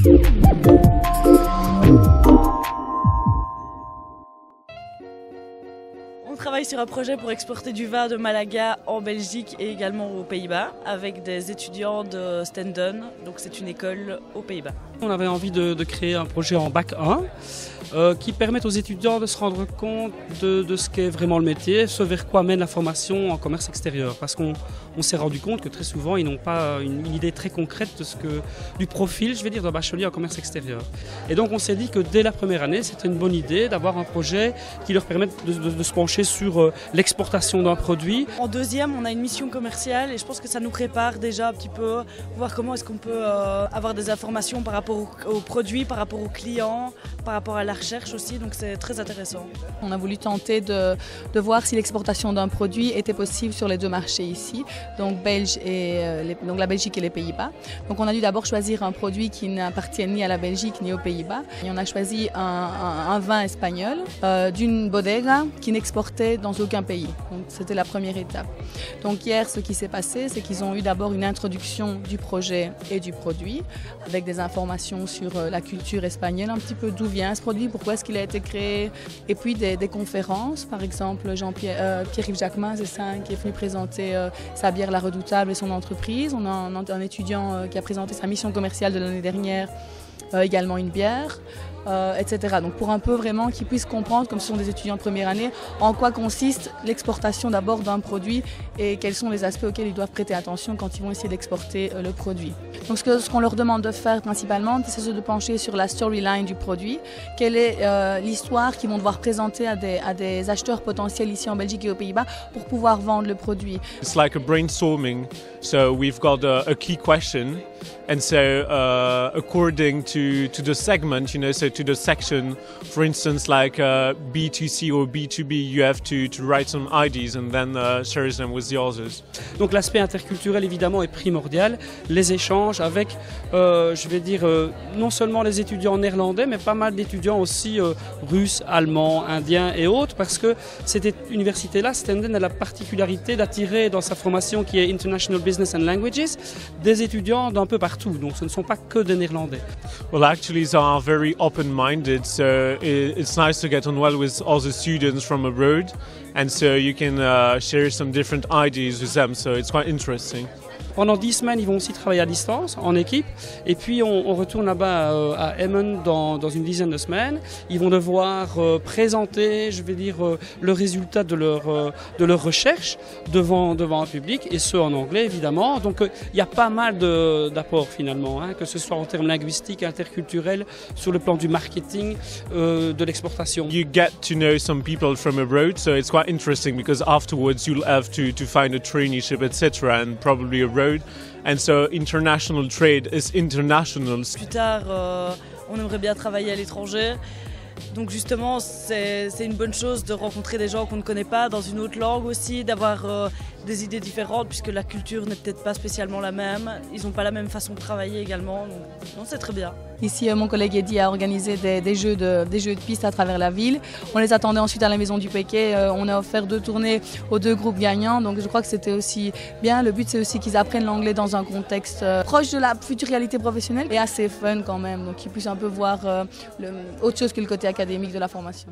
On travaille sur un projet pour exporter du vin de Malaga en Belgique et également aux Pays-Bas avec des étudiants de Stenden, donc c'est une école aux Pays-Bas. On avait envie de créer un projet en bac 1 qui permette aux étudiants de se rendre compte de ce qu'est vraiment le métier, ce vers quoi mène la formation en commerce extérieur. Parce qu'on s'est rendu compte que très souvent ils n'ont pas une idée très concrète du profil, je vais dire, d'un bachelier en commerce extérieur. Et donc on s'est dit que dès la première année, c'était une bonne idée d'avoir un projet qui leur permette de se pencher sur l'exportation d'un produit. En deuxième, on a une mission commerciale et je pense que ça nous prépare déjà un petit peu, voir comment est-ce qu'on peut avoir des informations par rapport aux produits, par rapport aux clients, par rapport à la recherche aussi, donc c'est très intéressant. On a voulu tenter de voir si l'exportation d'un produit était possible sur les deux marchés ici, donc, donc la Belgique et les Pays-Bas. Donc on a dû d'abord choisir un produit qui n'appartient ni à la Belgique ni aux Pays-Bas. Et on a choisi un vin espagnol d'une bodega qui n'exportait dans aucun pays. Donc c'était la première étape. Donc hier, ce qui s'est passé, c'est qu'ils ont eu d'abord une introduction du projet et du produit, avec des informations sur la culture espagnole, un petit peu d'où vient ce produit, pourquoi est-ce qu'il a été créé, et puis des conférences, par exemple Pierre-Yves Jacquemin, c'est ça, qui est venu présenter sa bière La Redoutable et son entreprise. On a un étudiant qui a présenté sa mission commerciale de l'année dernière, également une bière. Etc. Donc pour un peu vraiment qu'ils puissent comprendre, comme ce sont des étudiants de première année, en quoi consiste l'exportation d'abord d'un produit et quels sont les aspects auxquels ils doivent prêter attention quand ils vont essayer d'exporter le produit. Donc ce qu'on leur demande de faire principalement, c'est de pencher sur la storyline du produit, quelle est l'histoire qu'ils vont devoir présenter à des acheteurs potentiels ici en Belgique et aux Pays-Bas pour pouvoir vendre le produit. It's like a brainstorming, so we've got a key question. And so, according to the segment, so to the section, for instance, like B2C or B2B, you have to write some ideas and then share them with the others. Donc l'aspect interculturel évidemment est primordial, les échanges avec, je vais dire, non seulement les étudiants néerlandais, mais pas mal d'étudiants aussi russes, allemands, indiens et autres, parce que cette université-là, Stenden, a la particularité d'attirer dans sa formation qui est International Business and Languages, des étudiants d'un peu partout. Donc ce ne sont pas que des Néerlandais. Well, actually they are very open-minded, so it's nice to get on well with other students from abroad, and so you can share some different ideas with them, so it's quite interesting. Pendant 10 semaines, ils vont aussi travailler à distance, en équipe. Et puis, on retourne là-bas à Emmen dans une dizaine de semaines. Ils vont devoir présenter, je vais dire, le résultat de leur recherche devant un public, et ce en anglais, évidemment. Donc, il y a pas mal d'apports, finalement, que ce soit en termes linguistiques, interculturels, sur le plan du marketing, de l'exportation. You get to know some people from abroad, so it's quite interesting, because afterwards you'll have to find a traineeship, etc., and probably a road. And so international trade is international. Plus tard, on aimerait bien travailler à l'étranger. Donc justement, c'est une bonne chose de rencontrer des gens qu'on ne connaît pas dans une autre langue aussi, d'avoir des idées différentes puisque la culture n'est peut-être pas spécialement la même. Ils n'ont pas la même façon de travailler également, donc non, c'est très bien. Ici, mon collègue Eddy a organisé des jeux de piste à travers la ville. On les attendait ensuite à la Maison du Péquet. On a offert 2 tournées aux 2 groupes gagnants, donc je crois que c'était aussi bien. Le but, c'est aussi qu'ils apprennent l'anglais dans un contexte proche de la future réalité professionnelle et assez fun quand même, donc qu'ils puissent un peu voir autre chose que le côté académique de la formation.